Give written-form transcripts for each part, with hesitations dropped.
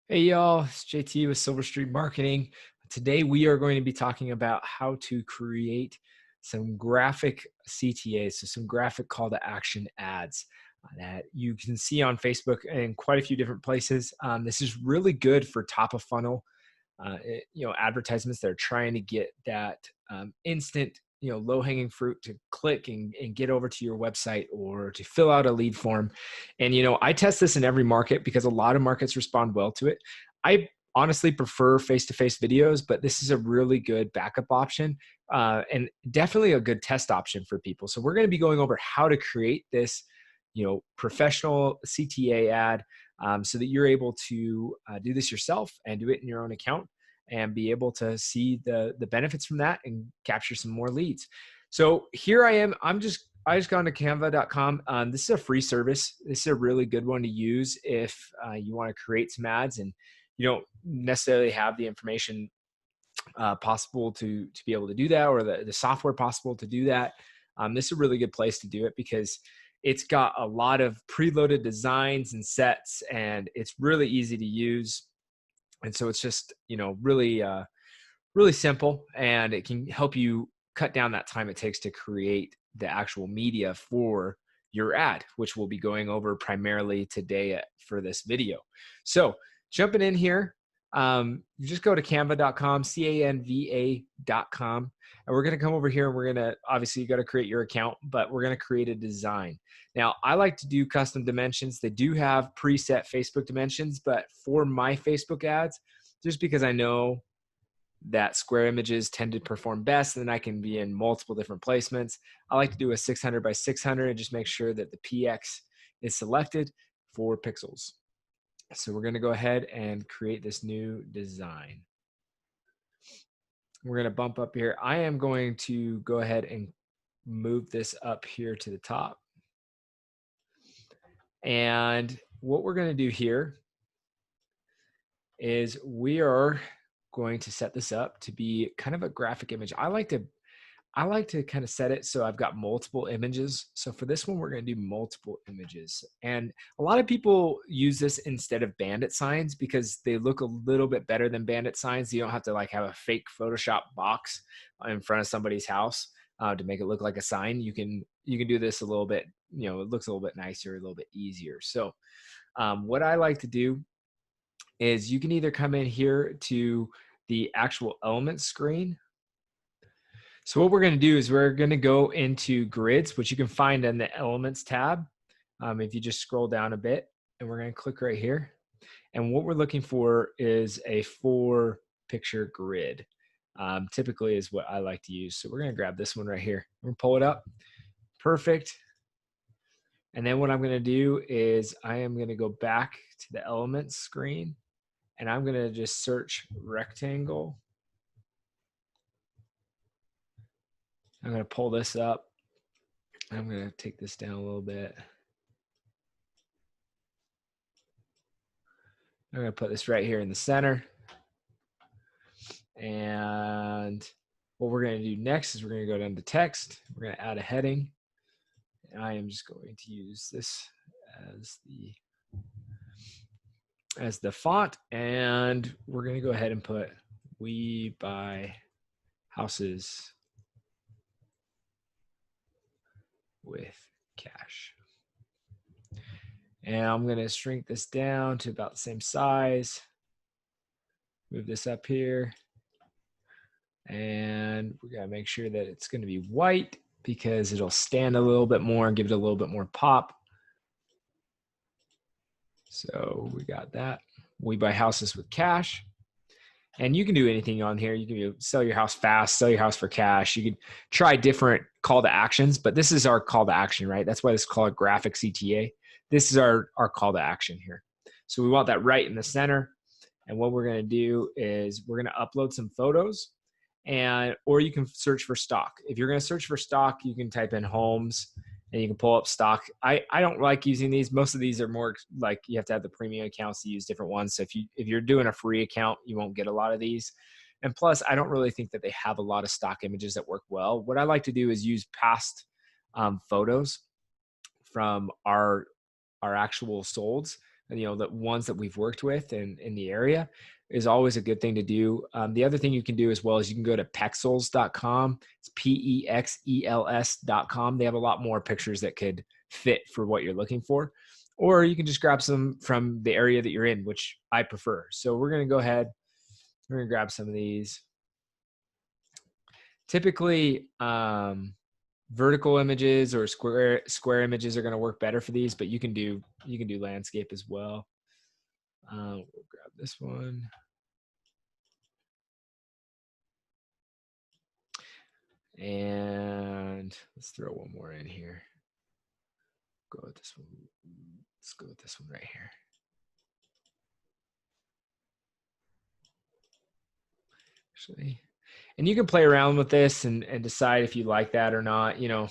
Hey y'all, it's JT with Silver Street Marketing. Today we are going to be talking about how to create some graphic CTAs, so some graphic call to action ads that you can see on Facebook and quite a few different places. This is really good for top of funnel, advertisements that are trying to get that instant, low hanging fruit to click and get over to your website or to fill out a lead form. And, I test this in every market because a lot of markets respond well to it. I honestly prefer face-to-face videos, but this is a really good backup option and definitely a good test option for people. So we're going to be going over how to create this, professional CTA ad so that you're able to do this yourself and do it in your own account and be able to see the benefits from that and capture some more leads. So here I am. I just got to canva.com. This is a free service. This is a really good one to use if you want to create some ads and you don't necessarily have the information possible to be able to do that, or the software possible to do that. This is a really good place to do it because it's got a lot of preloaded designs and sets, and it's really easy to use. And so it's just, really simple, and it can help you cut down that time it takes to create the actual media for your ad, which we'll be going over primarily today for this video. So jumping in here, you just go to canva.com, canva.com, and we're going to come over here and we're going to, obviously you got to create your account, but we're going to create a design. Now, I like to do custom dimensions. They do have preset Facebook dimensions, but for my Facebook ads, just because I know that square images tend to perform best, and then I can be in multiple different placements. I like to do a 600 by 600 and just make sure that the PX is selected for pixels. So we're going to go ahead and create this new design. We're going to bump up here. I am going to go ahead and move this up here to the top. And what we're going to do here is we are going to set this up to be kind of a graphic image. I like to kind of set it so I've got multiple images. So for this one, we're going to do multiple images. And a lot of people use this instead of Bandit signs because they look a little bit better than Bandit signs. You don't have to like have a fake Photoshop box in front of somebody's house to make it look like a sign. You can do this a little bit, it looks a little bit nicer, a little bit easier. So what I like to do is you can either come in here to the actual elements screen. So what we're going to do is we're going to go into grids, which you can find in the elements tab. If you just scroll down a bit, and we're going to click right here. And what we're looking for is a 4-picture grid. Typically is what I like to use. So we're going to grab this one right here. We're going to pull it up. Perfect. And then what I'm going to do is I am going to go back to the elements screen, and I'm going to just search rectangle. I'm going to pull this up. I'm going to take this down a little bit. I'm going to put this right here in the center. And what we're going to do next is we're going to go down to text. We're going to add a heading. And I am just going to use this as the font. And we're going to go ahead and put "We buy houses with cash." And I'm going to shrink this down to about the same size. Move this up here. And we got to make sure that it's going to be white because it'll stand a little bit more and give it a little bit more pop. So we got that. We buy houses with cash. And you can do anything on here. You can sell your house fast, sell your house for cash. You can try different call to actions, but this is our call to action, right? That's why this is called a graphic CTA. This is our call to action here. So we want that right in the center. And what we're going to do is we're going to upload some photos, or you can search for stock. If you're going to search for stock, you can type in homes and you can pull up stock. I don't like using these. Most of these are more like you have to have the premium accounts to use different ones. So if you're doing a free account, you won't get a lot of these. And plus, I don't really think that they have a lot of stock images that work well. What I like to do is use past photos from our actual solds, the ones that we've worked with in the area is always a good thing to do. The other thing you can do as well is you can go to pexels.com. It's PEXELS.com. They have a lot more pictures that could fit for what you're looking for. Or you can just grab some from the area that you're in, which I prefer. So we're going to go ahead. We're going to grab some of these. Typically, vertical images or square images are going to work better for these, but you can do landscape as well. We'll grab this one. And let's throw one more in here. Go with this one. Let's go with this one right here. Actually, and you can play around with this and decide if you like that or not. I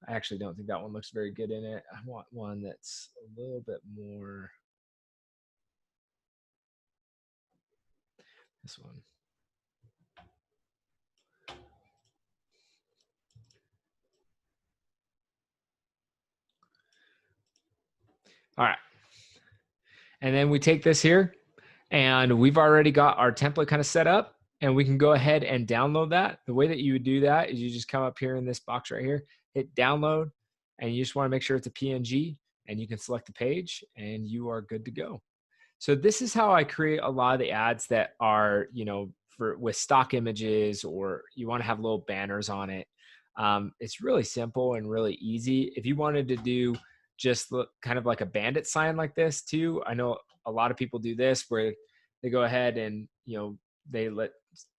actually don't think that one looks very good in it. I want one that's a little bit more. This one. All right. And then we take this here and we've already got our template kind of set up, and we can go ahead and download that. The way that you would do that is you just come up here in this box right here, hit download, and you just want to make sure it's a PNG, and you can select the page and you are good to go. So this is how I create a lot of the ads that are, with stock images, or you want to have little banners on it. It's really simple and really easy. If you wanted to do just look kind of like a bandit sign like this too, I know a lot of people do this where they go ahead and,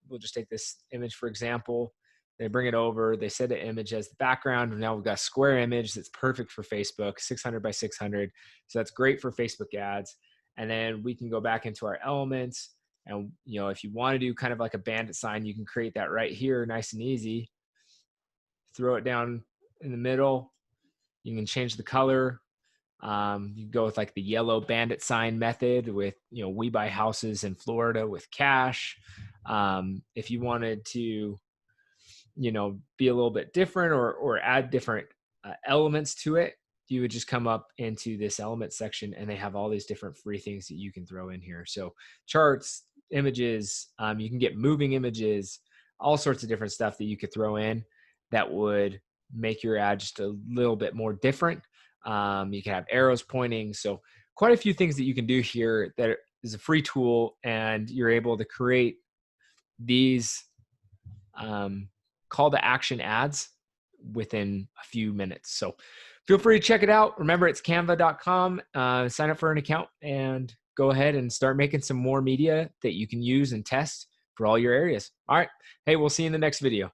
we'll just take this image, for example, they bring it over, they set the image as the background, and now we've got a square image that's perfect for Facebook, 600 by 600. So that's great for Facebook ads. And then we can go back into our elements, and if you want to do kind of like a bandit sign, you can create that right here, nice and easy. Throw it down in the middle. You can change the color. You can go with like the yellow bandit sign method with, we buy houses in Florida with cash. If you wanted to, be a little bit different or add different elements to it, you would just come up into this element section, and they have all these different free things that you can throw in here. So charts, images, you can get moving images, all sorts of different stuff that you could throw in that would make your ad just a little bit more different. You can have arrows pointing. So quite a few things that you can do here that is a free tool, and you're able to create these call to action ads within a few minutes. So feel free to check it out. Remember, it's canva.com. Sign up for an account and go ahead and start making some more media that you can use and test for all your areas. All right. Hey, we'll see you in the next video.